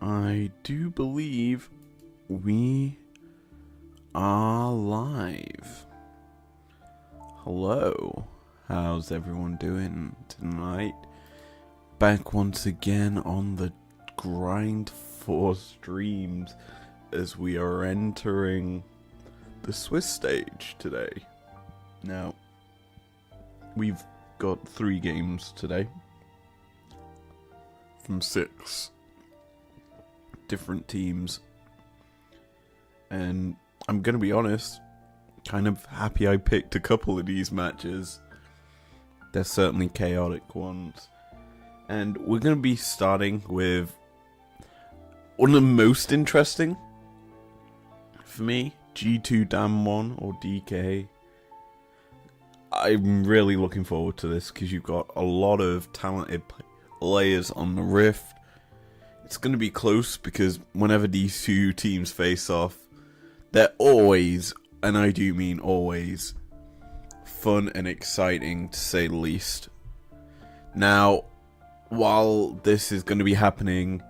I do believe we are live. Hello, how's everyone doing tonight? Back once again on the grind for streams as we are entering the Swiss stage today. Now, we've got 3 games today from 6 different teams, and I'm gonna be honest, kind of happy I picked a couple of these matches. They're certainly chaotic ones, and we're gonna be starting with one of the most interesting for me, G2 Dam 1 or DK. I'm really looking forward to this because you've got a lot of talented players on the Rift. It's going to be close because whenever these two teams face off, they're always, and I do mean always, fun and exciting to say the least. Now, while this is going to be happening,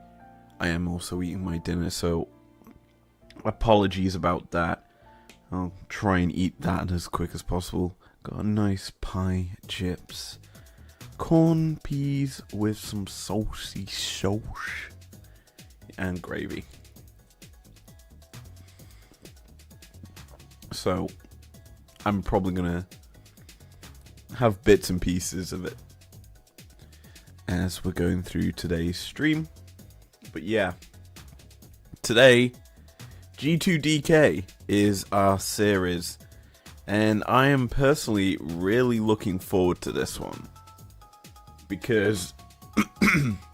I am also eating my dinner, so apologies about that. I'll try and eat that as quick as possible. Got a nice pie, chips, corn peas with some saucy sauce and gravy. So I'm probably gonna have bits and pieces of it as we're going through today's stream. But yeah, today G2DK is our series, and I am personally really looking forward to this one because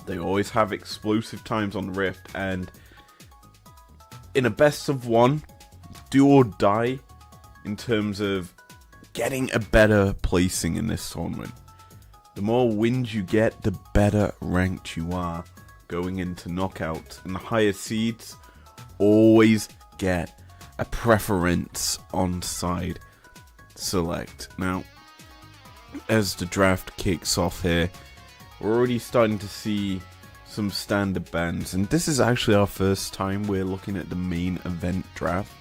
they always have explosive times on the Rift, and in a best of 1, do or die in terms of getting a better placing in this tournament. The more wins you get, the better ranked you are going into knockouts, and the higher seeds always get a preference on side select. Now, as the draft kicks off here, we're already starting to see some standard bans, and this is actually our first time we're looking at the main event draft.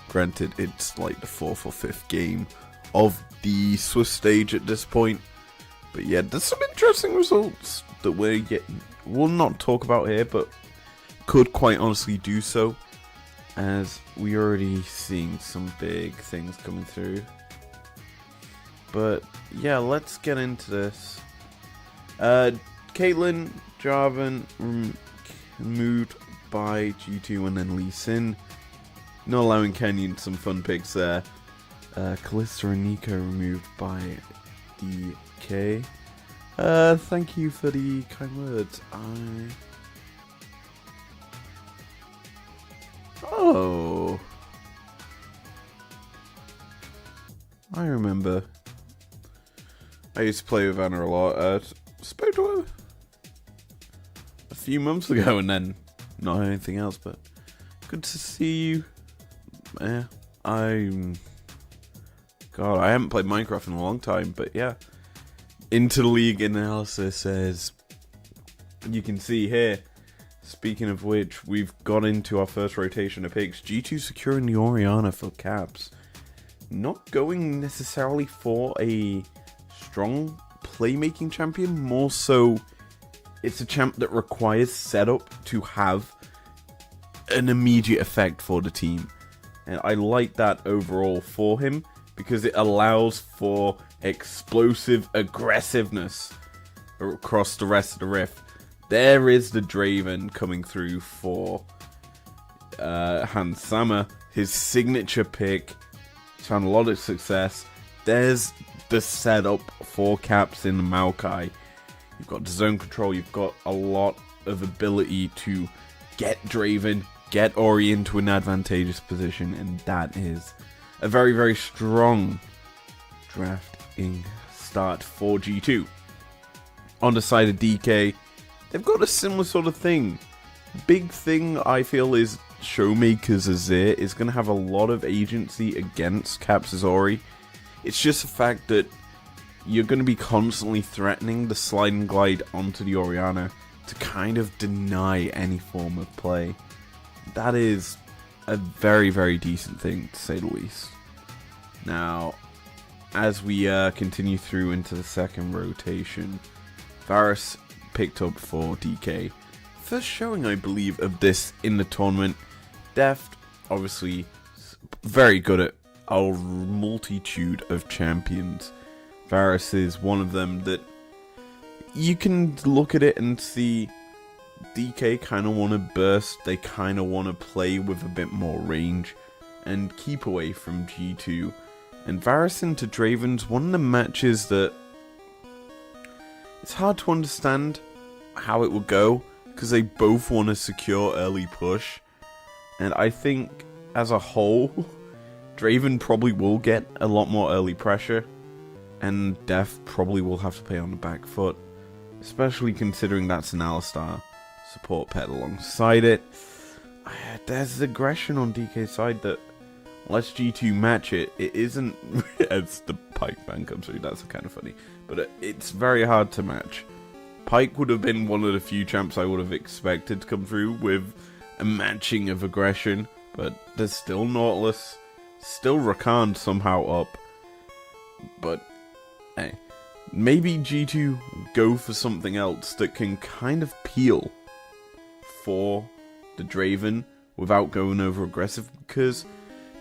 Granted, it's like the 4th or 5th game of the Swiss stage at this point, but yeah, there's some interesting results that we'll not talk about here, but could quite honestly do so, as we're already seeing some big things coming through. But yeah, let's get into this. Caitlyn, Jarvan removed by G2 and then Lee Sin. Not allowing Kenyon some fun picks there. Kalista and Nico removed by DK. Thank you for the kind words. Oh, I remember. I used to play with Anna a lot. Spoke to her a few months ago and then not anything else, but good to see you. Yeah, I haven't played Minecraft in a long time, but yeah. Interleague analysis, as you can see here. Speaking of which, we've got into our first rotation of picks. G2 securing the Orianna for caps. Not going necessarily for a strong playmaking champion, more so it's a champ that requires setup to have an immediate effect for the team. And I like that overall for him because it allows for explosive aggressiveness across the rest of the Rift. There is the Draven coming through for Hans Sammer, his signature pick. He's found a lot of success. There's the setup for caps in Maokai. You've got the zone control, you've got a lot of ability to get Draven, get Ori into an advantageous position, and that is a very, very strong drafting start for G2. On the side of DK, they've got a similar sort of thing. Big thing I feel is Showmaker's Azir is going to have a lot of agency against Caps' Ori. It's just the fact that you're going to be constantly threatening the slide and glide onto the Orianna, to kind of deny any form of play. That is a very, very decent thing, to say the least. Now, as we continue through into the second rotation, Varus picked up for DK. First showing, I believe, of this in the tournament. Deft, obviously, very good at a multitude of champions. Varus is one of them that you can look at it and see DK kind of want to burst. They kind of want to play with a bit more range and keep away from G2. And Varus into Draven's one of the matches that it's hard to understand how it will go, because they both want to secure early push. And I think, as a whole, Draven probably will get a lot more early pressure, and Deft probably will have to play on the back foot, especially considering that's an Alistar support pet alongside it. There's aggression on DK's side that lets G2 match it. It isn't, as the Pyke ban comes through, that's kind of funny, but it's very hard to match. Pyke would have been one of the few champs I would have expected to come through with a matching of aggression, but there's still Nautilus, still Rakan somehow up, but hey, maybe G2 go for something else that can kind of peel for the Draven without going over aggressive, because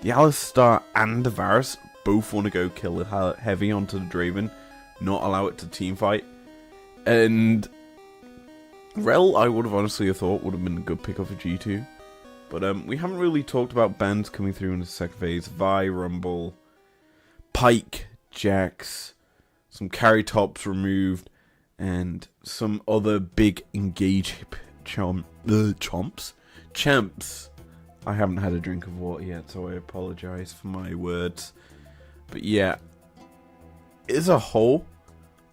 the Alistar and the Varus both want to go kill it heavy onto the Draven, not allow it to teamfight. And Rel, I would have honestly thought would have been a good pickup for G2. But we haven't really talked about bans coming through in the second phase. Vi, Rumble, Pyke, Jax, some carry tops removed, and some other big engage champs. I haven't had a drink of water yet, so I apologize for my words. But yeah, as a whole,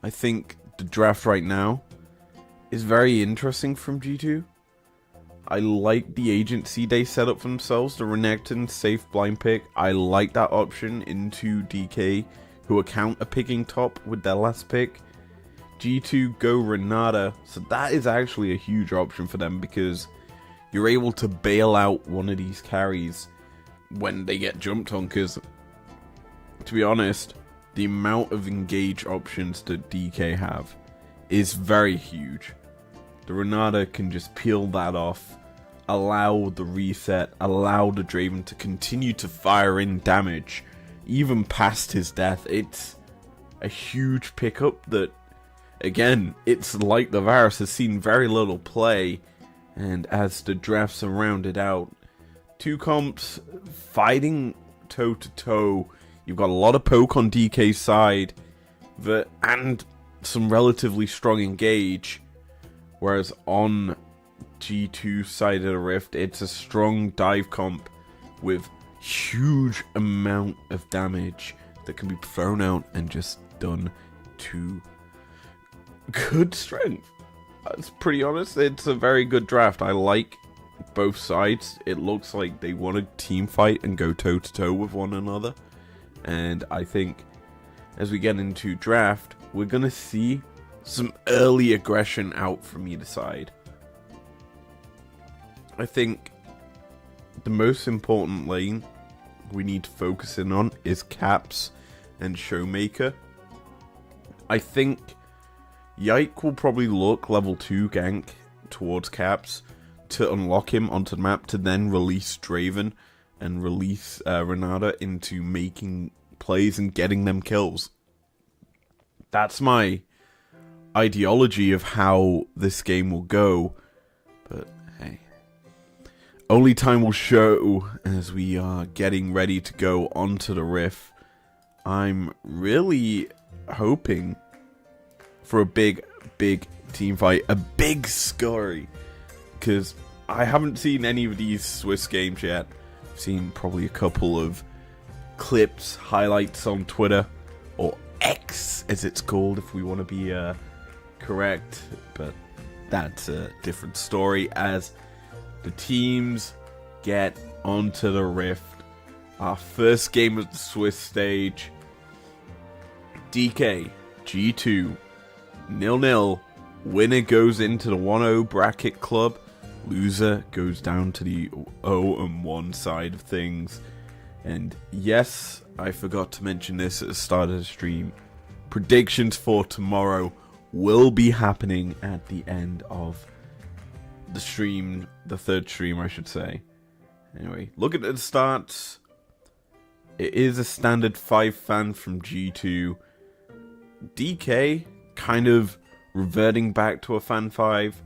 I think the draft right now is very interesting from G2. I like the agency they set up for themselves, the Renekton safe blind pick. I like that option into DK, who are counter picking top with their last pick. G2 go Renata, so that is actually a huge option for them, because you're able to bail out one of these carries when they get jumped on, because to be honest, the amount of engage options that DK have is very huge. The Renata can just peel that off, allow the reset, allow the Draven to continue to fire in damage, even past his death. It's a huge pickup that, again, it's like the Varus has seen very little play, and as the drafts are rounded out, two comps fighting toe to toe. You've got a lot of poke on DK's side, and some relatively strong engage, whereas on G2 side of the Rift, it's a strong dive comp with huge amount of damage that can be thrown out and just done to good strength. That's pretty honest. It's a very good draft. I like both sides. It looks like they want to team fight and go toe to toe with one another. And I think as we get into draft, we're going to see some early aggression out from either side. I think the most important lane we need to focus in on is Caps and Showmaker. I think Yike will probably look level 2 gank towards Caps to unlock him onto the map, to then release Draven and release Renata into making plays and getting them kills. That's my ideology of how this game will go, but hey, only time will show as we are getting ready to go onto the Rift. I'm really hoping for a big team fight, a big scurry, because I haven't seen any of these Swiss games yet. I've seen probably a couple of clips, highlights on Twitter, or X as it's called if we want to be correct, but that's a different story. As the teams get onto the Rift, our first game of the Swiss stage, DK, G2, 0-0 Winner goes into the 1-0 bracket club. Loser goes down to the 0-1 side of things. And yes, I forgot to mention this at the start of the stream. Predictions for tomorrow will be happening at the end of the stream, the third stream I should say. Anyway, look at the starts. It is a standard 5 fan from G2. DK kind of reverting back to a fan 5.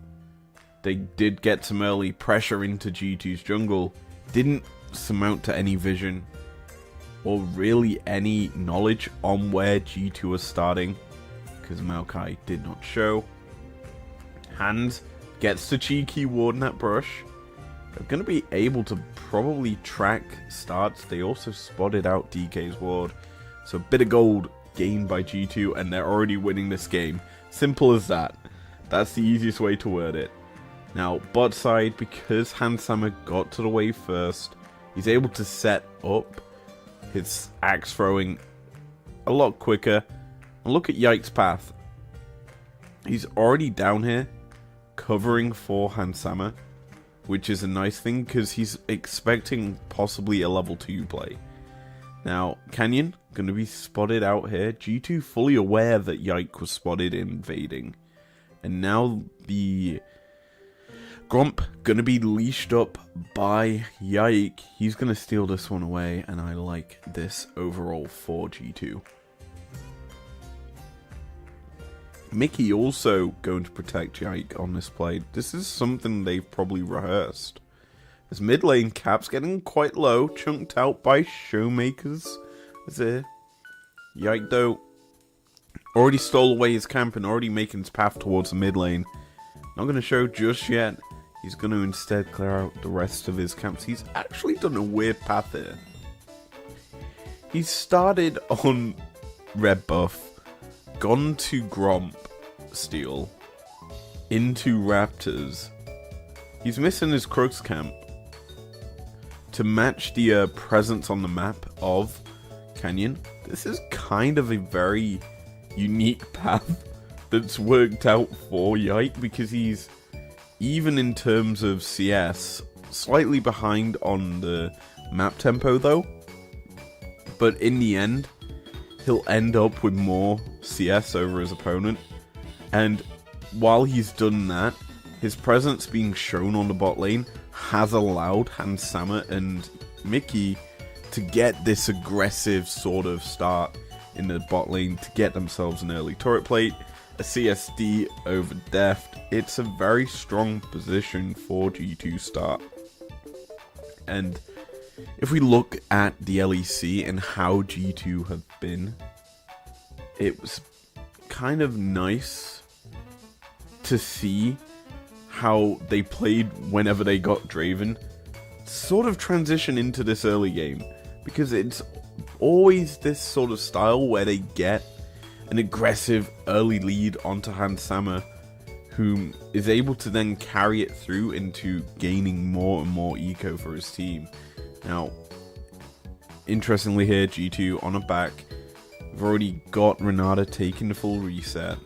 They did get some early pressure into G2's jungle. Didn't surmount to any vision or really any knowledge on where G2 was starting, because Maokai did not show. Hands gets the cheeky ward in that brush. They're going to be able to probably track starts. They also spotted out DK's ward. So a bit of gold gained by G2, and they're already winning this game. Simple as that. That's the easiest way to word it. Now, bot side, because Hansama got to the wave first, he's able to set up his axe throwing a lot quicker. And look at Yike's path. He's already down here covering for Hansama, which is a nice thing because he's expecting possibly a level 2 play. Now, Canyon going to be spotted out here. G2 fully aware that Yike was spotted invading. And now the Gromp going to be leashed up by Yike. He's going to steal this one away, and I like this overall for G2. Mickey also going to protect Yike on this play. This is something they've probably rehearsed. As mid lane cap's getting quite low, chunked out by Showmakers. There. Yike though already stole away his camp and already making his path towards the mid lane. Not going to show just yet. He's going to instead clear out the rest of his camps. He's actually done a weird path here. He started on red buff, gone to Gromp steal, into Raptors. He's missing his Crux camp to match the presence on the map of Canyon. This is kind of a very unique path that's worked out for Yike, because he's, even in terms of CS, slightly behind on the map tempo though. But in the end, he'll end up with more CS over his opponent. And while he's done that, his presence being shown on the bot lane has allowed Hansama and Mickey to get this aggressive sort of start in the bot lane to get themselves an early turret plate, a CSD over Deft. It's a very strong position for G2 start. And if we look at the LEC and how G2 have been, it was kind of nice to see how they played whenever they got Draven sort of transition into this early game, because it's always this sort of style where they get an aggressive early lead onto Hansama, whom is able to then carry it through into gaining more and more eco for his team. Now, interestingly here, G2 on a back. We've already got Renata taking the full reset.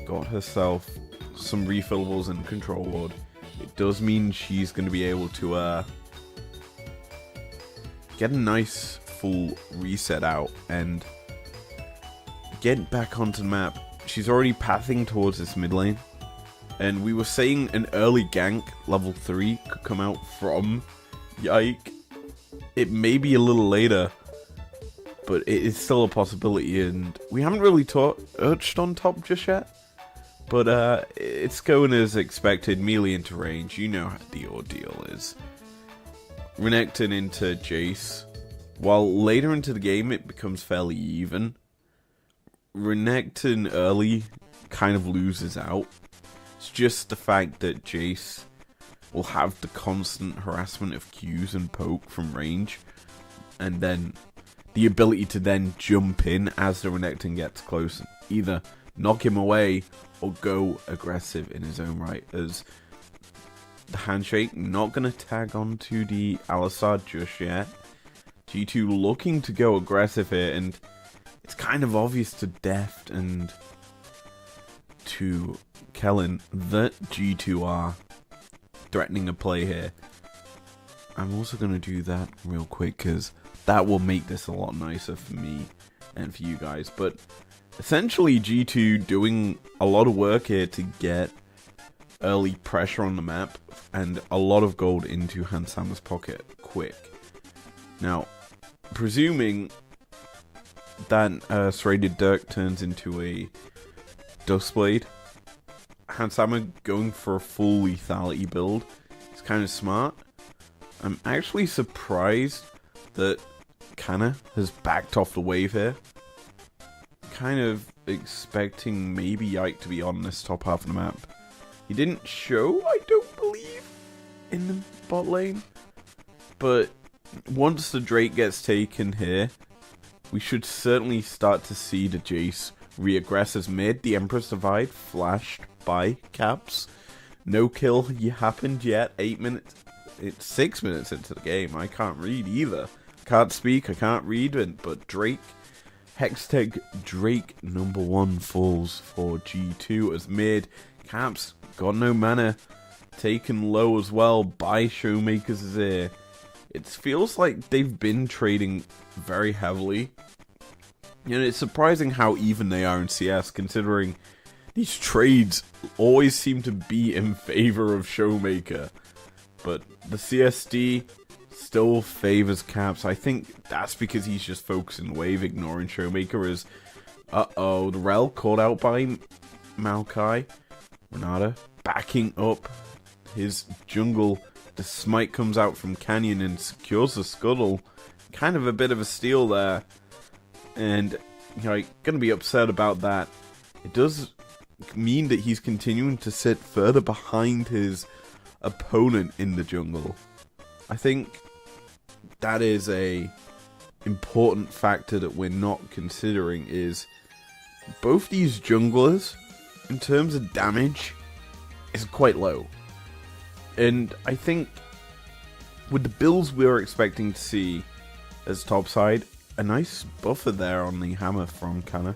Got herself some refillables and control ward. It does mean she's going to be able to get a nice full reset out and get back onto the map. She's already pathing towards this mid lane. And we were saying an early gank, level 3, could come out from Yike. It may be a little later, but it is still a possibility, and we haven't really touched on top just yet. But it's going as expected, melee into range, you know how the ordeal is. Renekton into Jace. While later into the game it becomes fairly even, Renekton early kind of loses out. It's just the fact that Jace will have the constant harassment of Qs and poke from range, and then the ability to then jump in as the Renekton gets close, either knock him away or go aggressive in his own right. As the handshake not going to tag onto the Alistar just yet. G2 looking to go aggressive here, and it's kind of obvious to Deft and to Kellen that G2 are threatening a play here. I'm also going to do that real quick because that will make this a lot nicer for me and for you guys. But essentially G2 doing a lot of work here to get early pressure on the map and a lot of gold into Hansama's pocket quick. Now, presuming that Serrated Dirk turns into a Dustblade, Hansama going for a full lethality build is kind of smart. I'm actually surprised that Kana has backed off the wave here. Kind of expecting maybe Yike to be on this top half of the map. He didn't show, I don't believe, in the bot lane. But once the Drake gets taken here, we should certainly start to see the Jace re-aggress as mid. The Empress Divide flashed by Caps. No kill happened yet. 8 minutes. It's 6 minutes into the game. I can't read either. Can't speak. I can't read. But Drake, Hextech Drake #1 falls for G2 as mid. Caps got no mana. Taken low as well by Showmaker's ear. It feels like they've been trading very heavily. You know, it's surprising how even they are in CS, considering these trades always seem to be in favor of Showmaker. But the CSD still favors Caps. I think that's because he's just focusing wave, ignoring Showmaker as... Uh-oh, the Rel called out by Maokai. Renata backing up his jungle. The smite comes out from Canyon and secures the scuttle. Kind of a bit of a steal there. And, you know, gonna be upset about that. It does mean that he's continuing to sit further behind his opponent in the jungle. I think that is a important factor that we're not considering, is both these junglers, in terms of damage, is quite low. And I think with the builds we're expecting to see as topside, a nice buffer there on the hammer from Kana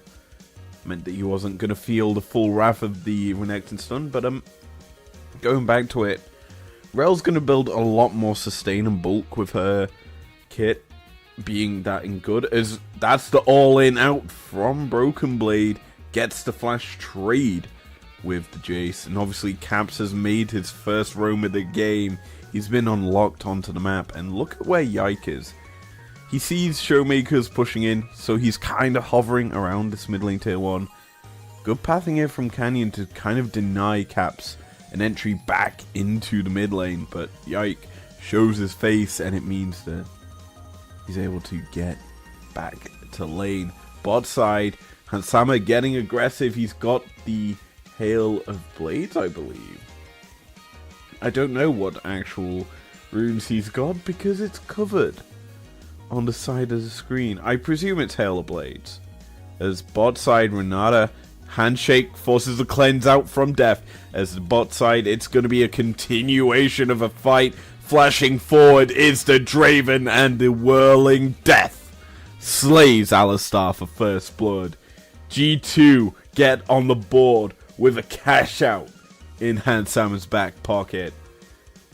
meant that he wasn't going to feel the full wrath of the Renekton stun. But going back to it, Rel's going to build a lot more sustain and bulk with her kit being that in good, as that's the all-in out from Broken Blade, gets the flash trade with the Jace, and obviously Caps has made his first roam of the game. He's been unlocked onto the map, and look at where Yike is. He sees Showmakers pushing in, so he's kind of hovering around this mid lane tier 1. Good pathing here from Canyon to kind of deny Caps an entry back into the mid lane, but Yike shows his face, and it means that he's able to get back to lane. Bot side, Hansama getting aggressive. He's got the Hail of Blades, I believe. I don't know what actual runes he's got because it's covered on the side of the screen. I presume it's Hail of Blades. As bot side, Renata handshake forces the cleanse out from death. As the bot side, it's going to be a continuation of a fight. Flashing forward is the Draven, and the whirling death slays Alistar for first blood. G2 get on the board with a cash out in Hansama's back pocket.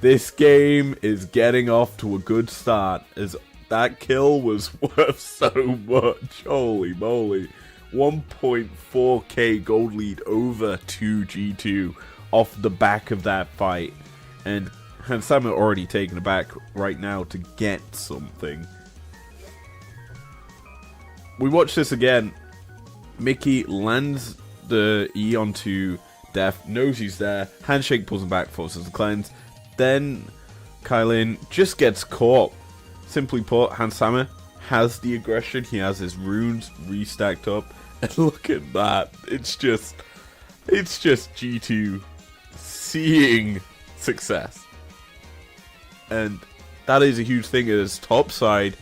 This game is getting off to a good start, as that kill was worth so much. Holy moly. 1.4k gold lead over to G2 off the back of that fight. And Hansama already taken aback right now to get something. We watch this again. Mickey lands the E onto Def, knows he's there. Handshake pulls him back, forces the cleanse. Then Kylin just gets caught. Simply put, Hansama has the aggression. He has his runes restacked up. And look at that. It's just G2 seeing success. And that is a huge thing, as topside,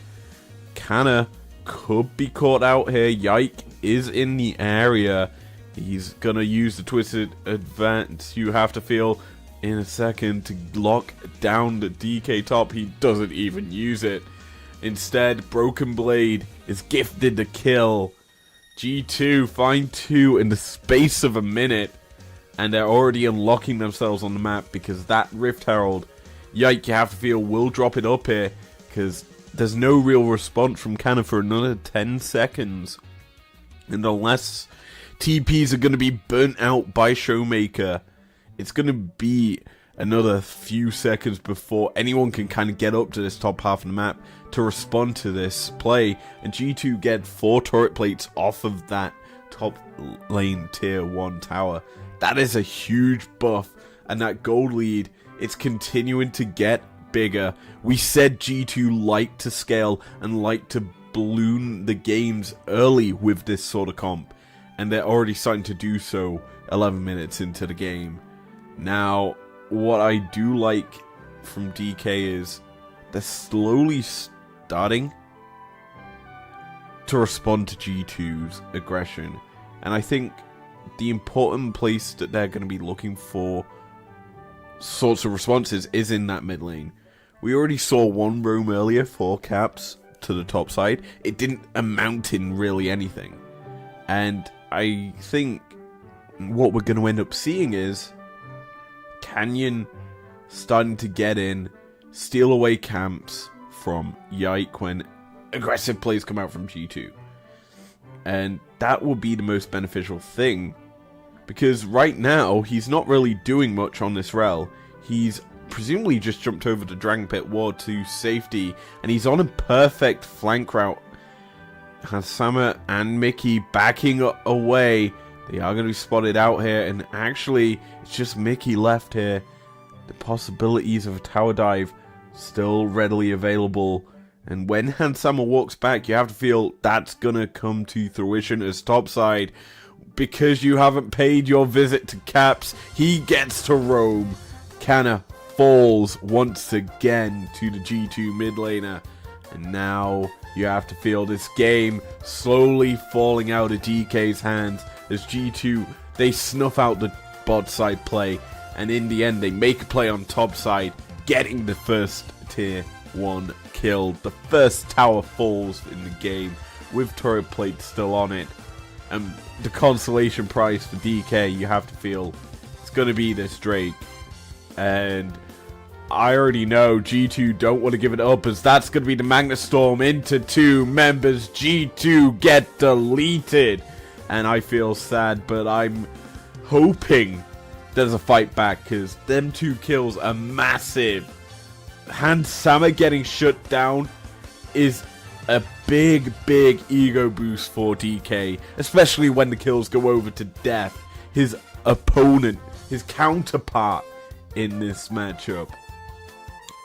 Kana could be caught out here. Yike is in the area. He's gonna use the twisted advance. You have to feel in a second to lock down the DK top. He doesn't even use it. Instead, Broken Blade is gifted the kill. G2 find 2 in the space of a minute. And they're already unlocking themselves on the map because that Rift Herald, yike, you have to feel, will drop it up here. Because there's no real response from Canna for another 10 seconds. And unless TPs are going to be burnt out by Showmaker, it's going to be another few seconds before anyone can kind of get up to this top half of the map to respond to this play. And G2 get 4 turret plates off of that top lane tier 1 tower. That is a huge buff, and that gold lead, it's continuing to get bigger. We said G2 like to scale and like to balloon the games early with this sort of comp, and they're already starting to do so 11 minutes into the game. Now, what I do like from DK is they're slowly starting to respond to G2's aggression, and I think the important place that they're going to be looking for sorts of responses is in that mid lane. We already saw one roam earlier for Caps to the top side. It didn't amount in really anything. And I think what we're going to end up seeing is Canyon starting to get in, steal away camps from Yike when aggressive plays come out from G2. And that will be the most beneficial thing, because right now he's not really doing much on this rel. He's presumably just jumped over the Dragon Pit ward to safety, and he's on a perfect flank route. Has Sama and Mickey backing away. They are going to be spotted out here, and actually it's just Mickey left here. The possibilities of a tower dive still readily available. And when Hansama walks back, you have to feel that's going to come to fruition as topside. Because you haven't paid your visit to Caps, he gets to roam. Canna falls once again to the G2 mid laner. And now you have to feel this game slowly falling out of DK's hands. As G2, they snuff out the bot side play. And in the end, they make a play on top side, getting the first tier 1 kill. The first tower falls in the game with turret plate still on it. And the consolation prize for DK, you have to feel, it's going to be this Drake. And I already know G2 don't want to give it up, as that's going to be the Magnet Storm into 2 members. G2 get deleted. And I feel sad, but I'm hoping there's a fight back, because them 2 kills are massive. Hansama getting shut down is a big ego boost for DK, especially when the kills go over to death. His opponent, his counterpart in this matchup.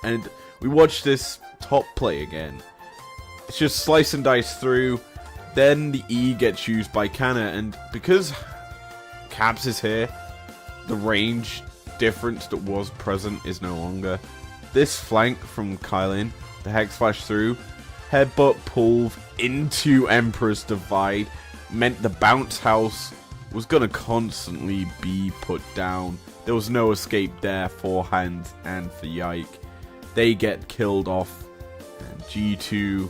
And we watch this top play again. It's just slice and dice through. Then the E gets used by Canna, and because Caps is here, the range difference that was present is no longer. This flank from Kylin, the Hex Flash through, headbutt pull into Emperor's Divide, meant the bounce house was going to constantly be put down. There was no escape there for Hands and for Yike. They get killed off. And G2,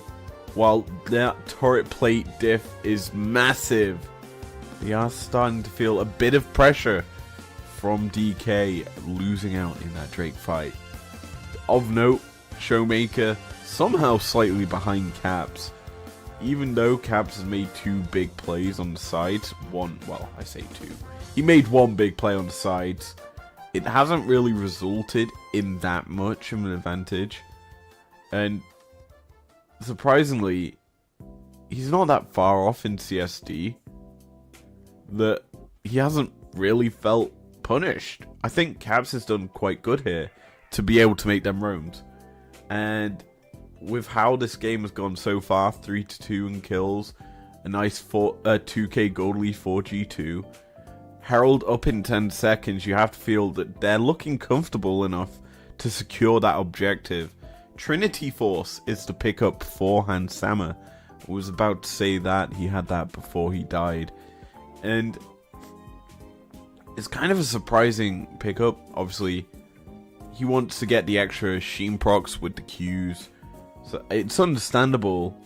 while that turret plate diff is massive, they are starting to feel a bit of pressure from DK losing out in that Drake fight. Of note, Showmaker somehow slightly behind Caps. Even though Caps has made 2 big plays on the sides. I say 2. He made 1 big play on the sides. It hasn't really resulted in that much of an advantage. And surprisingly, he's not that far off in CSD that he hasn't really felt punished. I think Caps has done quite good here to be able to make them roams. And with how this game has gone so far, 3-2 in kills, a nice 2k gold lead for G2, Herald up in 10 seconds, you have to feel that they're looking comfortable enough to secure that objective. Trinity Force is the pickup for Hansama. I was about to say that, he had that before he died. And it's kind of a surprising pickup. Obviously, he wants to get the extra Sheen procs with the Qs. So it's understandable,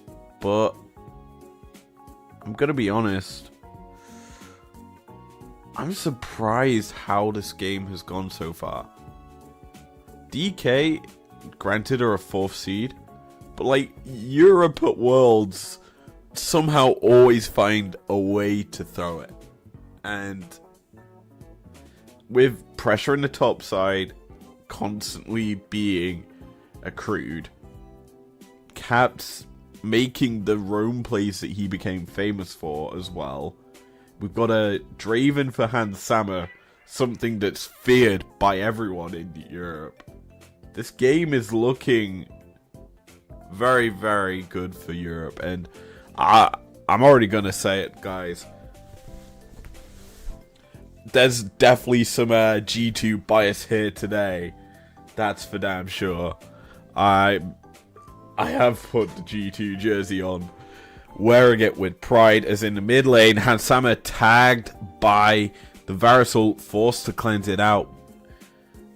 but I'm going to be honest. I'm surprised how this game has gone so far. DK, granted, are a 4th seed, but like Europe at Worlds somehow always find a way to throw it. And with pressure in the top side constantly being accrued, Caps making the roam plays that he became famous for as well. We've got a Draven for Hans Sammer, something that's feared by everyone in Europe. This game is looking very, very good for Europe, and I'm already gonna say it, guys. There's definitely some G2 bias here today. That's for damn sure. I have put the G2 jersey on, wearing it with pride, as in the mid lane, Hans Sammer tagged by the Varusol, forced to cleanse it out.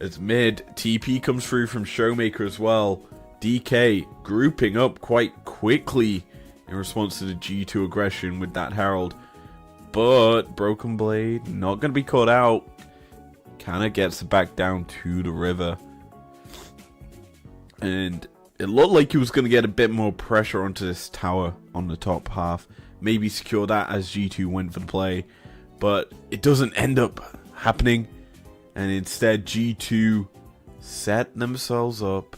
As mid, TP comes through from Showmaker as well. DK grouping up quite quickly in response to the G2 aggression with that Herald. But Broken Blade not going to be caught out. Kinda gets back down to the river. And it looked like he was going to get a bit more pressure onto this tower on the top half. Maybe secure that as G2 went for the play. But it doesn't end up happening. And instead G2 set themselves up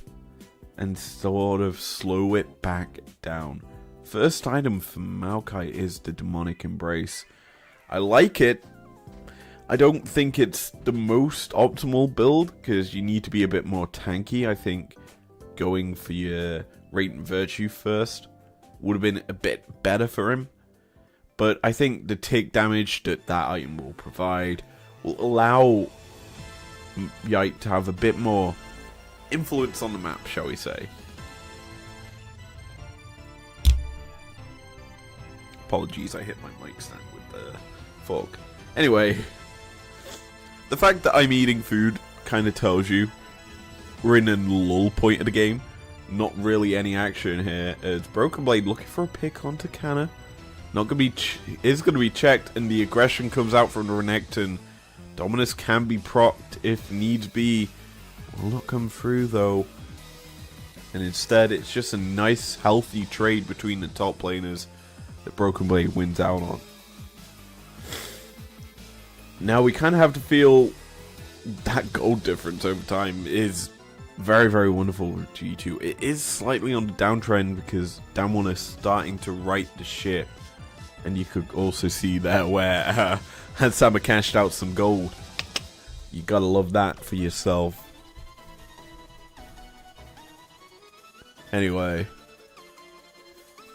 and sort of slow it back down. First item for Maokai is the Demonic Embrace. I like it. I don't think it's the most optimal build, because you need to be a bit more tanky. I think going for your Radiant Virtue first would have been a bit better for him. But I think the tick damage that that item will provide will allow Yite to have a bit more influence on the map, shall we say. Apologies, I hit my mic stand with the fork. Anyway, the fact that I'm eating food kind of tells you we're in a lull point of the game. Not really any action here. It's Broken Blade looking for a pick onto Canna. Not gonna be is gonna be checked, and the aggression comes out from the Renekton. Dominus can be procced if needs be. Will not come through though. And instead, it's just a nice, healthy trade between the top laners that Broken Blade wins out on. Now we kind of have to feel that gold difference over time is very, very wonderful with G2. It is slightly on the downtrend because Damwon is starting to right the ship. And you could also see there where Hans Sammer cashed out some gold. You gotta love that for yourself. Anyway,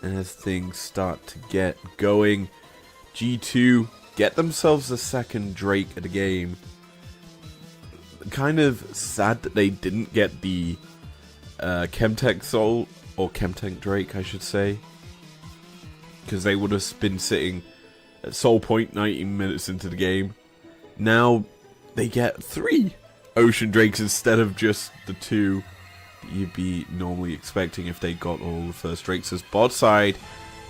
as things start to get going, G2 get themselves a second Drake of the game. Kind of sad that they didn't get the Chemtech Soul, or Chemtech Drake I should say, because they would have been sitting at Soul Point 19 minutes into the game. Now they get 3 Ocean Drakes instead of just the 2 you'd be normally expecting if they got all the first Drakes. As bot side,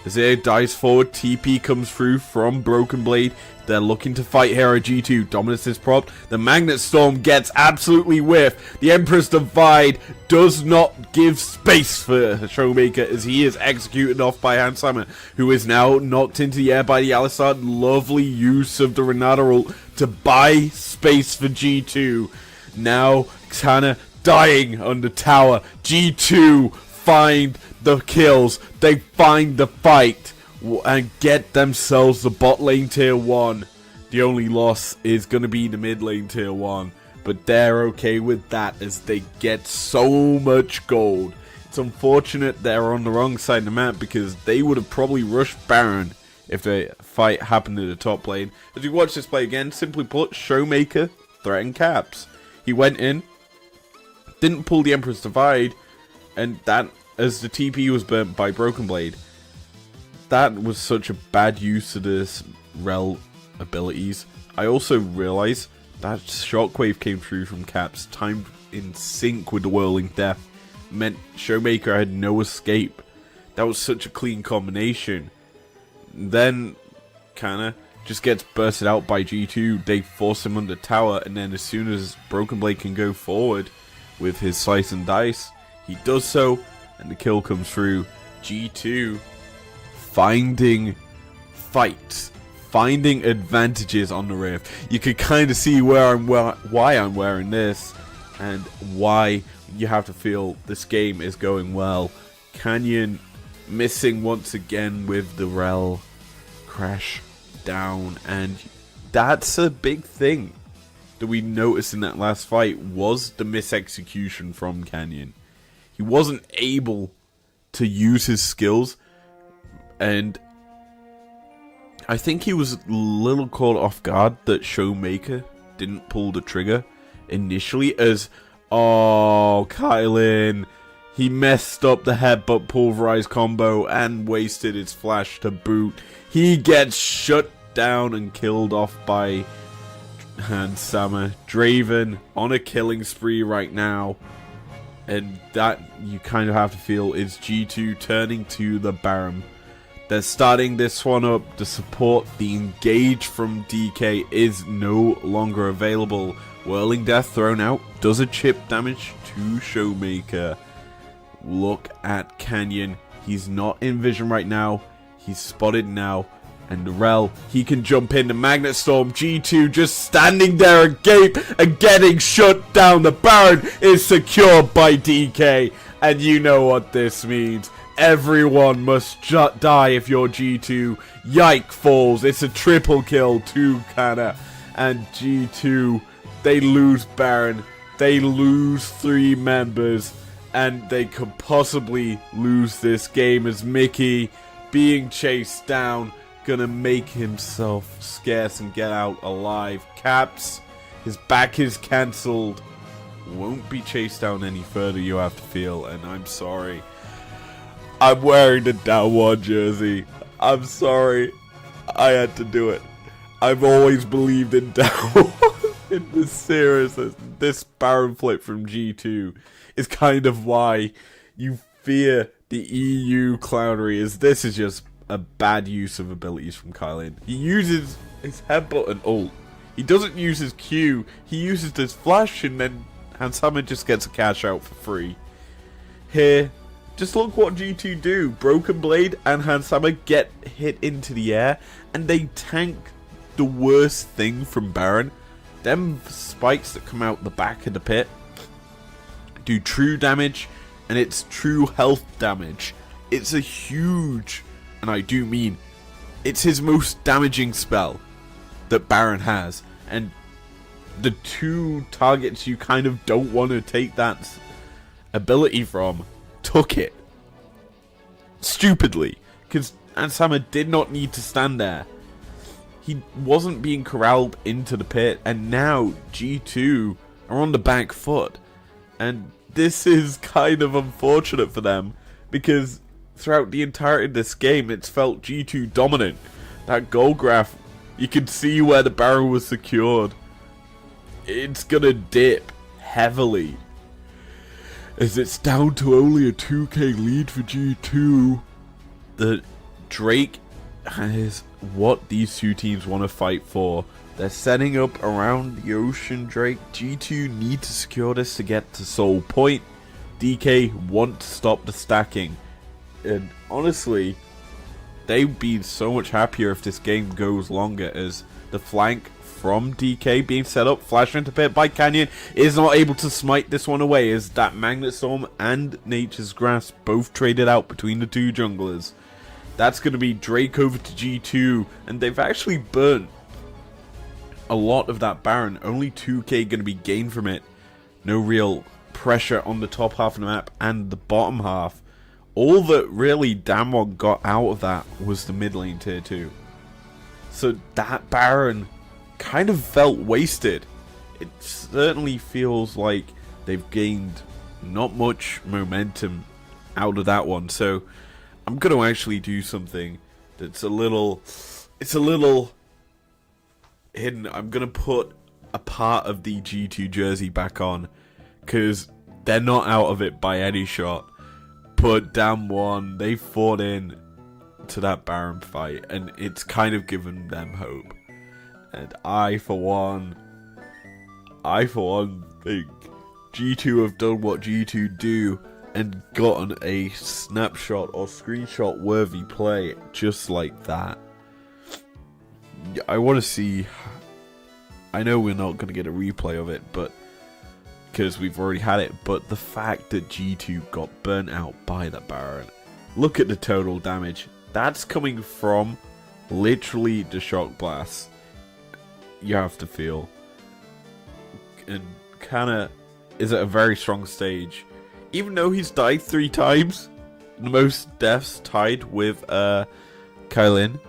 Azir dives forward, TP comes through from Broken Blade. They're looking to fight here at G2. Dominus is propped. The Magnet Storm gets absolutely whiffed. The Emperor's Divide does not give space for Showmaker as he is executed off by Hans Sammer, who is now knocked into the air by the Alistar. Lovely use of the Renata ult to buy space for G2. Now Xana dying on the tower. G2 find the kills. They find the fight and get themselves the bot lane tier 1. The only loss is going to be the mid lane tier 1. But they're okay with that as they get so much gold. It's unfortunate they're on the wrong side of the map because they would have probably rushed Baron if the fight happened in the top lane. As we watch this play again, simply put, Showmaker threatened Caps. He went in, didn't pull the Emperor's Divide, and that, as the TP was burnt by Broken Blade, that was such a bad use of this Rel abilities. I also realized that Shockwave came through from Caps, timed in sync with the Whirling Death, meant Showmaker had no escape. That was such a clean combination. Then, kinda, just gets bursted out by G2. They force him under tower, and then as soon as Broken Blade can go forward with his slice and dice, he does so, and the kill comes through. G2 finding fights, finding advantages on the Rift. You could kind of see why I'm wearing this, and why you have to feel this game is going well. Canyon missing once again with the Rel crash down, and that's a big thing that we noticed in that last fight, was the misexecution from Canyon. He wasn't able to use his skills, and I think he was a little caught off guard that Showmaker didn't pull the trigger initially, as, oh, Kylin, he messed up the headbutt pulverize combo and wasted his flash to boot. He gets shut down and killed off by Hansama. Draven on a killing spree right now, and that you kind of have to feel is G2 turning to the Baron. They're starting this one up. The support, the engage from DK is no longer available. Whirling Death thrown out, does a chip damage to Showmaker. Look at Canyon. He's not in vision right now. He's spotted now. And Rel, he can jump in. The Magnet Storm, G2 just standing there agape and getting shut down. The Baron is secured by DK. And you know what this means. Everyone must die if you're G2. Yike falls. It's a triple kill to Kana. And G2, they lose Baron. They lose 3 members. And they could possibly lose this game, as Mickey, being chased down, gonna make himself scarce and get out alive. Caps, his back is cancelled. Won't be chased down any further, you have to feel, and I'm sorry. I'm wearing the Daewon jersey. I'm sorry. I had to do it. I've always believed in Daewon in this series. This Baron flip from G2 is kind of why you fear the EU clownery, as this is just a bad use of abilities from Kylin. He uses his headbutt and ult. He doesn't use his Q. He uses his flash, and then Hansama just gets a cash out for free. Here, just look what G2 do. Broken Blade and Hansama get hit into the air, and they tank the worst thing from Baron. Them spikes that come out the back of the pit do true damage, and it's true health damage. It's a huge, and I do mean, it's his most damaging spell that Baron has, and the 2 targets you kind of don't want to take that ability from took it stupidly, because Hansama did not need to stand there. He wasn't being corralled into the pit, and now G2 are on the back foot. And this is kind of unfortunate for them, because throughout the entirety of this game, it's felt G2 dominant. That goal graph, you can see where the Baron was secured. It's gonna dip heavily, as it's down to only a 2k lead for G2. The Drake is what these 2 teams want to fight for. They're setting up around the Ocean Drake. G2 need to secure this to get to Soul Point. DK want to stop the stacking. And honestly, they'd be so much happier if this game goes longer, as the flank from DK being set up, flash into pit by Canyon, is not able to smite this one away, as that Magnet Storm and Nature's Grasp both traded out between the 2 junglers. That's going to be Drake over to G2, and they've actually burnt a lot of that Baron. Only 2k going to be gained from it. No real pressure on the top half of the map and the bottom half. All that really Damwon got out of that was the mid lane tier 2. So that Baron kind of felt wasted. It certainly feels like they've gained not much momentum out of that one. So I'm going to actually do something that's a little hidden. I'm going to put a part of the G2 jersey back on, because they're not out of it by any shot. But Damwon, they fought in to that Baron fight, and it's kind of given them hope. And I for one think G2 have done what G2 do and gotten a snapshot or screenshot worthy play just like that. I want to see. I know we're not going to get a replay of it, but because we've already had it, but the fact that G2 got burnt out by the Baron. Look at the total damage. That's coming from literally the shock blast. You have to feel. And Kana is at a very strong stage. Even though he's died 3 times, the most deaths tied with Kylin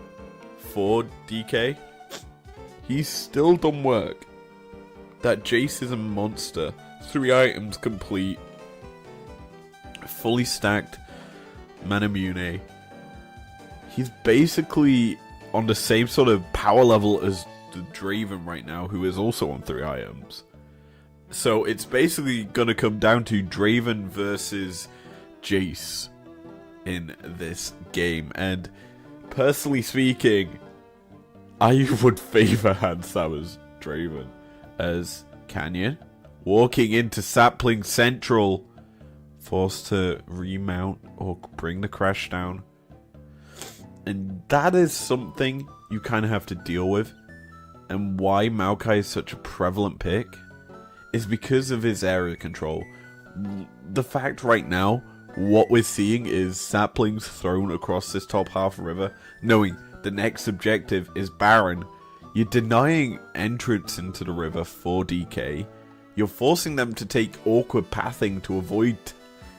for DK, he's still done work. That Jace is a monster. 3 items complete. Fully stacked Manamune. He's basically on the same sort of power level as the Draven right now, who is also on 3 items. So it's basically going to come down to Draven versus Jace in this game. And personally speaking, I would favor Hansawa's Draven as Canyon. Walking into Sapling Central, forced to remount or bring the crash down. And that is something you kind of have to deal with. And why Maokai is such a prevalent pick is because of his area control. The fact right now, what we're seeing is saplings thrown across this top half river, knowing the next objective is Baron. You're denying entrance into the river for DK. You're forcing them to take awkward pathing to avoid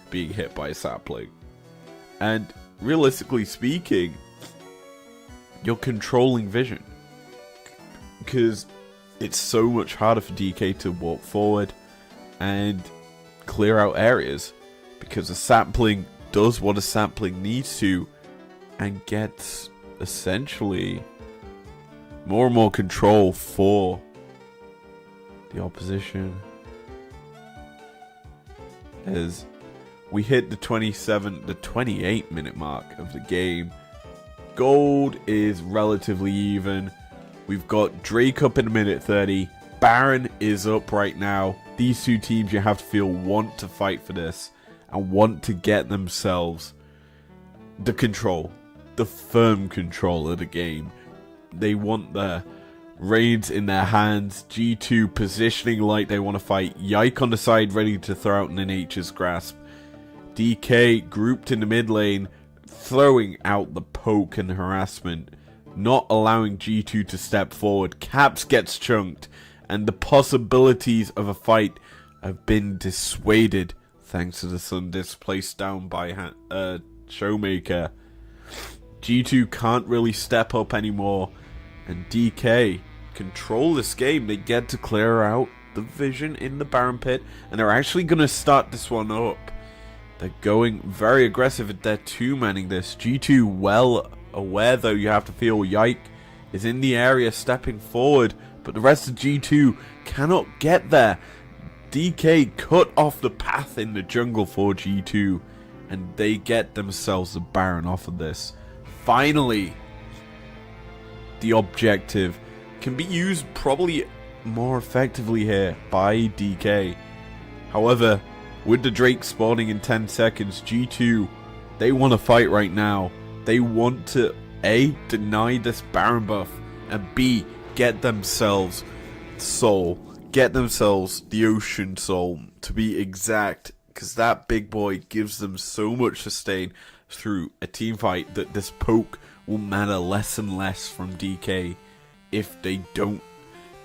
being hit by a sapling. And realistically speaking, you're controlling vision. Because it's so much harder for DK to walk forward and clear out areas. Because a sapling does what a sapling needs to and gets essentially more and more control for the opposition. As we hit the 28 minute mark of the game, gold is relatively even. We've got Drake up in a minute 30. Baron is up right now. These 2 teams, you have to feel, want to fight for this and want to get themselves the control, the firm control of the game. They want the reins in their hands. G2 positioning like they want to fight. Yike on the side, ready to throw out in the Nature's Grasp. DK grouped in the mid lane, throwing out the poke and harassment, not allowing G2 to step forward. Caps gets chunked, and the possibilities of a fight have been dissuaded thanks to the Sun Disc placed down by Showmaker. G2 can't really step up anymore, and DK control this game. They get to clear out the vision in the Baron Pit, and they're actually going to start this one up. They're going very aggressive. They're 2-manning this. G2 well aware, though, you have to feel. Yike is in the area stepping forward, but the rest of G2 cannot get there. DK cut off the path in the jungle for G2, and they get themselves the Baron off of this. Finally, the objective can be used probably more effectively here by DK. However, with the Drake spawning in 10 seconds, G2, they want to fight right now. They want to A, deny this Baron buff, and B, get themselves soul. Get themselves the Ocean Soul, to be exact, because that big boy gives them so much sustain through a team fight that this poke will matter less and less from DK if they don't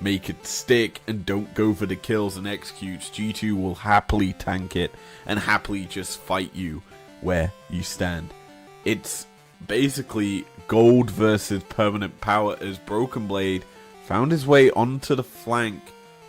make it stick and don't go for the kills and executes. G2 will happily tank it and happily just fight you where you stand. It's basically gold versus permanent power as Broken Blade found his way onto the flank,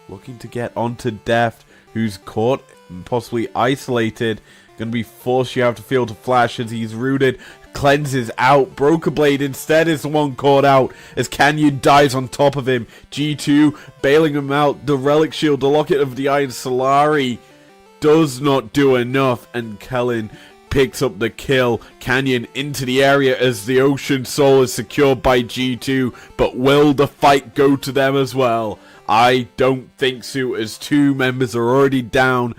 looking to get onto Deft, who's caught and possibly isolated. Going to be forced, you have to feel, to flash as he's rooted. Cleanses out. Broken Blade instead is the one caught out as Canyon dies on top of him. G2 bailing him out. The Relic Shield, the Locket of the Iron Solari does not do enough, and Kellen picks up the kill. Canyon into the area as the Ocean Soul is secured by G2, but will the fight go to them as well? I don't think so, as 2 members are already down.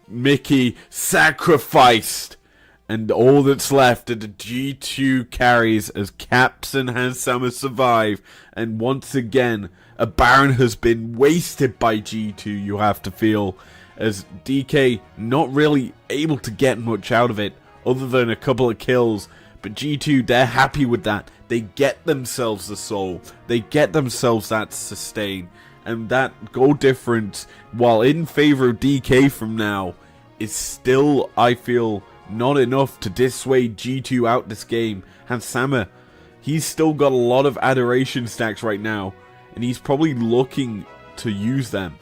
Mickey sacrificed, and all that's left are the G2 carries as Caps and Hansama survive. And once again, a Baron has been wasted by G2, you have to feel, as DK not really able to get much out of it other than a couple of kills. But G2, they're happy with that. They get themselves the soul, they get themselves that sustain, and that goal difference, while in favor of DK from now, is still, I feel, not enough to dissuade G2 out this game. Hansama, he's still got a lot of adoration stacks right now, and he's probably looking to use them,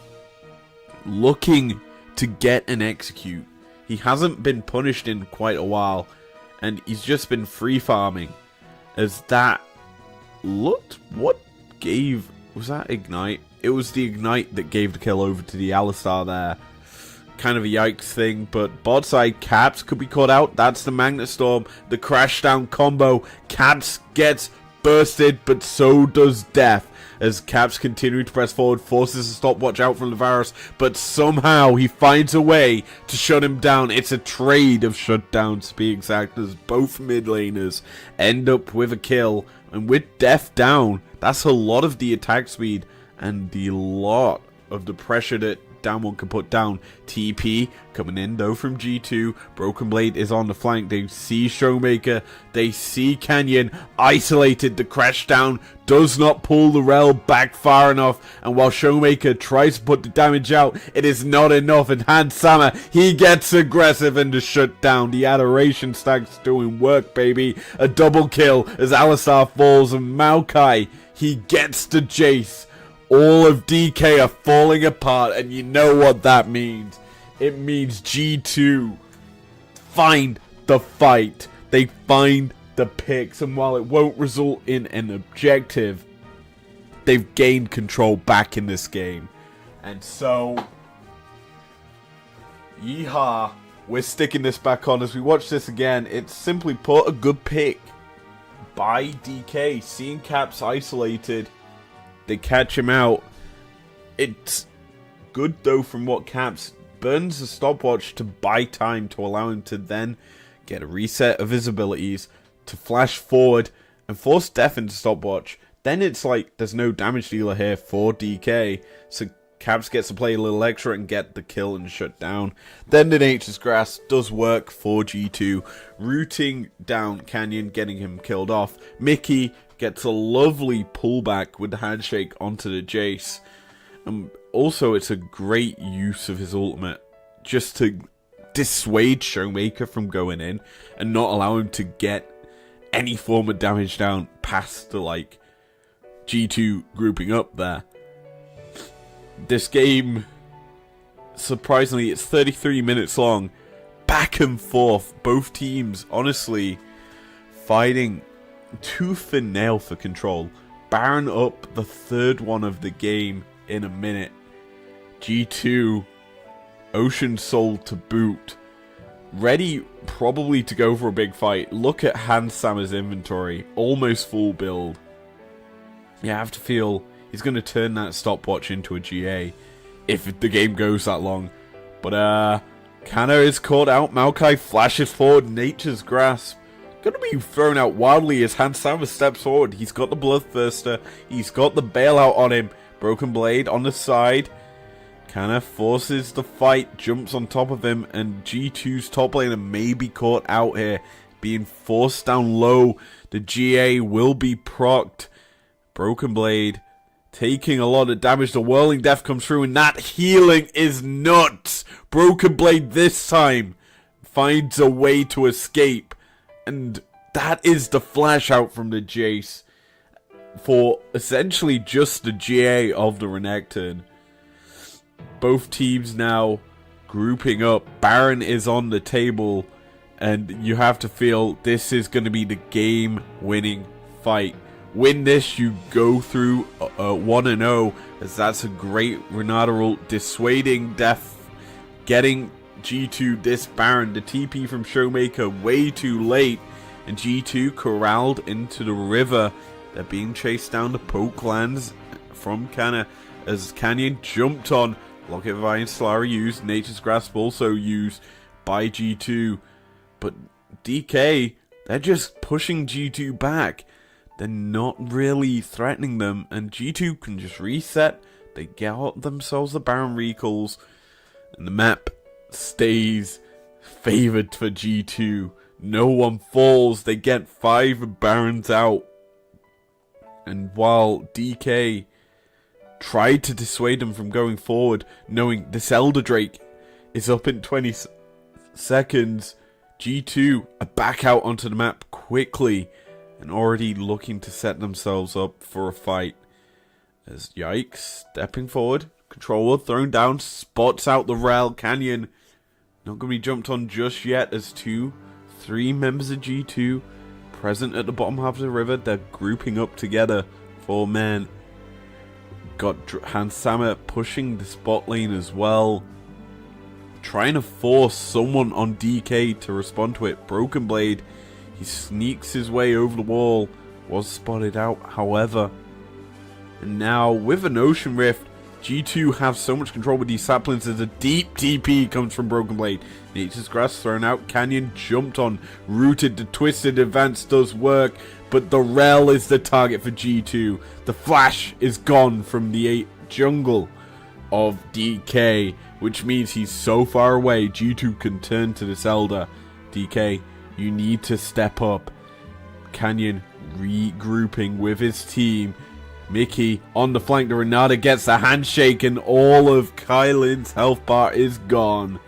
looking to get an execute. He hasn't been punished in quite a while, and he's just been free farming, as that looked, what gave, was that Ignite? It was the Ignite that gave the kill over to the Alistar there. Kind of a yikes thing, but bot side, Caps could be caught out. That's the Magnet Storm, the crash down combo. Caps gets bursted, but so does Death, as Caps continue to press forward, forces a stopwatch out from Levarus, but somehow he finds a way to shut him down. It's a trade of shutdowns, to be exact, as both mid laners end up with a kill, and with Death down, that's a lot of the attack speed and the lot of the pressure that Down One can put down. TP coming in though from G2. Broken Blade is on the flank. They see Showmaker. They see Canyon isolated. The crash down does not pull the rel back far enough. And while Showmaker tries to put the damage out, it is not enough. And Hansama, he gets aggressive and to shut down. The adoration stack's doing work, baby. A double kill as Alistar falls, and Maokai, he gets the Jace. All of DK are falling apart, and you know what that means. It means G2 find the fight. They find the picks, and while it won't result in an objective, they've gained control back in this game. And so, yeehaw, we're sticking this back on. As we watch this again, it's simply put a good pick by DK. Seeing Caps isolated, they catch him out. It's good though from what Caps burns the stopwatch to buy time to allow him to then get a reset of his abilities, to flash forward and force Death into stopwatch. Then it's like there's no damage dealer here for DK, so Caps gets to play a little extra and get the kill and shut down. Then the Nature's Grasp does work for G2, rooting down Canyon, getting him killed off. Mickey gets a lovely pullback with the handshake onto the Jace. Also, it's a great use of his ultimate just to dissuade Showmaker from going in and not allow him to get any form of damage down past the like G2 grouping up there. This game, surprisingly, it's 33 minutes long, back and forth, both teams honestly fighting tooth and nail for control. Baron up the third one of the game in a minute. G2, Ocean Soul to boot, ready probably to go for a big fight. Look at Hansama's inventory, almost full build. You have to feel he's going to turn that stopwatch into a GA if the game goes that long. But Kana is caught out. Maokai flashes forward. Nature's Grasp going to be thrown out wildly as Hansama steps forward. He's got the Bloodthirster. He's got the bailout on him. Broken Blade on the side. Kana forces the fight, jumps on top of him, and G2's top laner may be caught out here, being forced down low. The GA will be procced. Broken Blade taking a lot of damage. The Whirling Death comes through, and that healing is nuts. Broken Blade this time finds a way to escape, and that is the flash out from the Jace for essentially just the GA of the Renekton. Both teams now grouping up. Baron is on the table, and you have to feel this is going to be the game-winning fight. Win this, you go through 1-0, as that's a great Renata ult, dissuading Death, getting G2 this Baron. The TP from Showmaker way too late, and G2 corralled into the river. They're being chased down the poke lands from Canna as Canyon jumped on. Locket of Iron Solara used, Nature's Grasp also used by G2, but DK, they're just pushing G2 back. They're not really threatening them, and G2 can just reset. They get themselves the Baron recalls, and the map stays favored for G2. No one falls. They get 5 Barons out, and while DK tried to dissuade them from going forward, knowing this Elder Drake is up in 20 seconds, G2 are back out onto the map quickly and already looking to set themselves up for a fight. As Yikes stepping forward, controller thrown down, spots out the Rel. Canyon not going to be jumped on just yet as 3 members of G2 present at the bottom half of the river. They're grouping up together. 4 men. Got Hansama pushing the spot lane as well, trying to force someone on DK to respond to it. Broken Blade, he sneaks his way over the wall, was spotted out however, and now with an Ocean Rift, G2 have so much control with these saplings as a deep TP comes from Broken Blade. Nature's Grasp thrown out, Canyon jumped on, rooted, the twisted advance does work, but the Rel is the target for G2. The flash is gone from the jungle of DK, which means he's so far away, G2 can turn to this Elder. DK, you need to step up. Canyon regrouping with his team. Mickey on the flank, the Renata gets a handshake and all of Kylin's health bar is gone.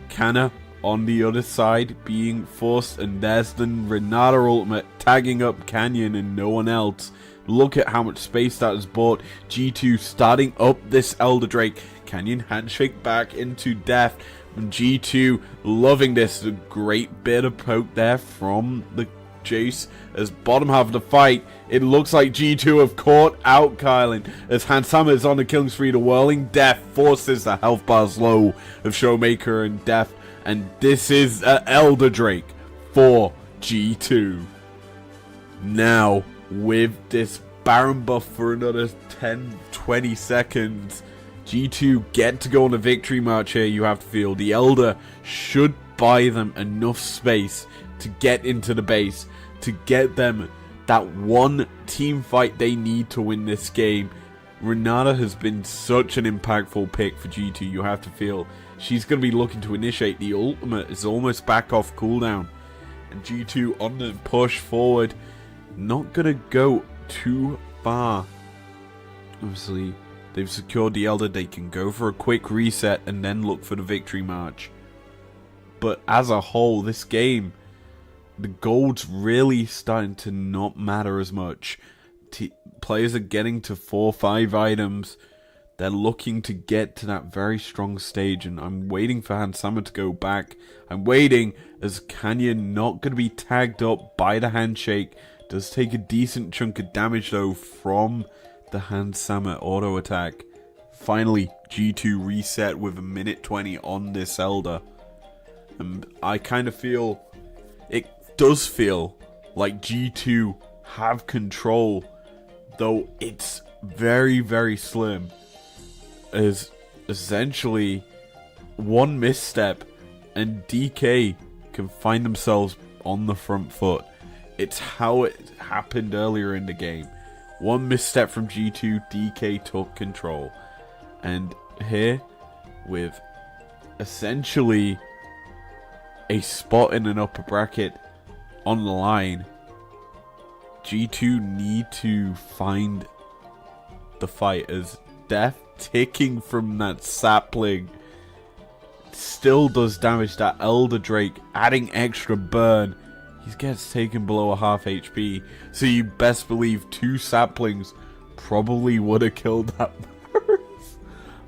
Canna on the other side being forced, and there's the Renata ultimate tagging up Canyon and no one else. Look at how much space that has bought. G2 starting up this Elder Drake. Canyon handshake back into death. And G2 loving this. A great bit of poke there from the Jace as bottom half of the fight. It looks like G2 have caught out Kylin as Hansama is on the killing spree. The Whirling Death forces the health bars low of Showmaker and Death, and this is an Elder Drake for G2. Now with this Baron buff for another 10-20 seconds, G2 get to go on a victory march here. You have to feel the Elder should buy them enough space to get into the base, to get them that one team fight they need to win this game. Renata has been such an impactful pick for G2. You have to feel she's going to be looking to initiate. The ultimate is almost back off cooldown, and G2 on the push forward, not going to go too far. Obviously they've secured the Elder. They can go for a quick reset and then look for the victory march. But as a whole, this game, the gold's really starting to not matter as much. Players are getting to 4-5 items. They're looking to get to that very strong stage, and I'm waiting for Hansama to go back. I'm waiting as Canyon not going to be tagged up by the handshake. Does take a decent chunk of damage though from the Hansama auto attack. Finally, G2 reset with 1:20 on this Elder. And I kind of feel, it does feel like G2 have control, though it's very, very slim. As essentially one misstep and DK can find themselves on the front foot. It's how it happened earlier in the game. One misstep from G2, DK took control. And here, with essentially a spot in an upper bracket on the line, G2 need to find the fight as Death ticking from that sapling still does damage. That Elder Drake adding extra burn. He gets taken below a half HP, so you best believe 2 saplings probably would have killed that virus.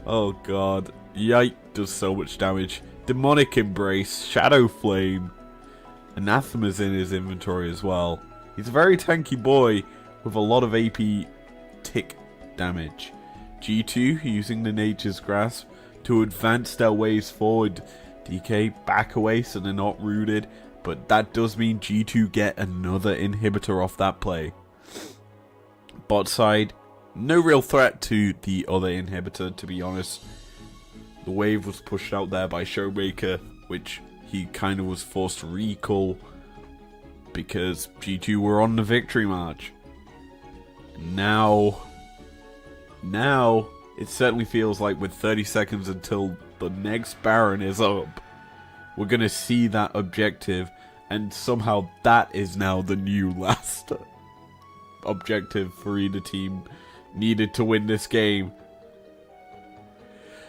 Oh god. Yike does so much damage. Demonic Embrace, Shadow Flame, Anathema's in his inventory as well. He's a very tanky boy with a lot of AP tick damage. G2 using the Nature's Grasp to advance their ways forward. DK back away so they're not rooted. But that does mean G2 get another inhibitor off that play. Bot side, no real threat to the other inhibitor, to be honest. The wave was pushed out there by Showmaker, which he kind of was forced to recall because G2 were on the victory march. Now it certainly feels like with 30 seconds until the next Baron is up, we're going to see that objective, and somehow that is now the new last objective for either team needed to win this game.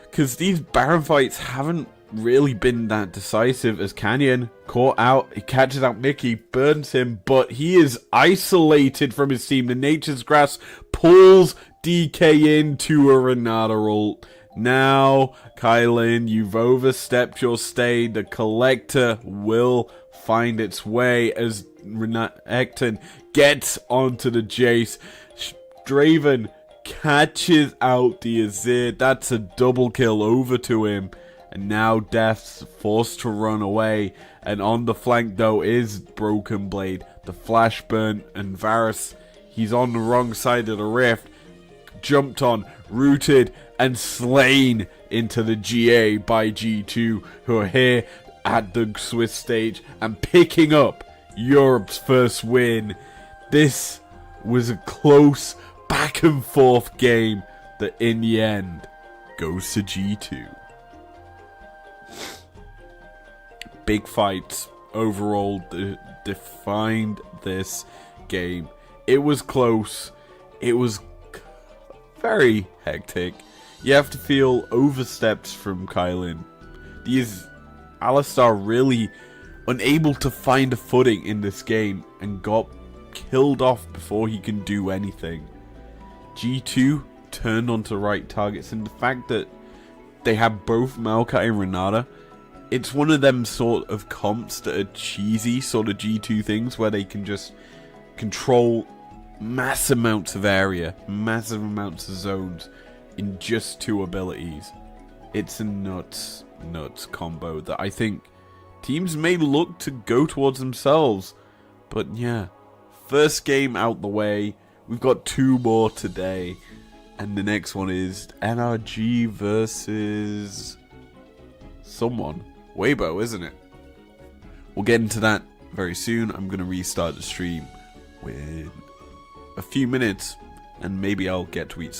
Because these Baron fights haven't really been that decisive, as Canyon caught out, he catches out Mickey, burns him, but he is isolated from his team. The Nature's Grass pulls DK into a Renata ult. Now, Kylin, you've overstepped your stay. The Collector will find its way as Ekton gets onto the Jace. Draven catches out the Azir. That's a double kill over to him. And now Death's forced to run away. And on the flank though is Broken Blade. The Flash Burn and Varus. He's on the wrong side of the rift. Jumped on, rooted, and slain into the GA by G2, who are here at the Swiss stage and picking up Europe's first win. This was a close back and forth game that in the end goes to G2. Big fights overall defined this game. It was close. It was very hectic. You have to feel oversteps from Kylin. These Alistar really unable to find a footing in this game and got killed off before he can do anything. G2 turned onto right targets, and the fact that they have both Maokai and Renata, it's one of them sort of comps that are cheesy sort of G2 things where they can just control massive amounts of area, massive amounts of zones in just two abilities. It's a nuts combo that I think teams may look to go towards themselves. But yeah, first game out the way. We've got two more today. And the next one is NRG versus someone. Weibo, isn't it? We'll get into that very soon. I'm going to restart the stream with a few minutes, and maybe I'll get to eat some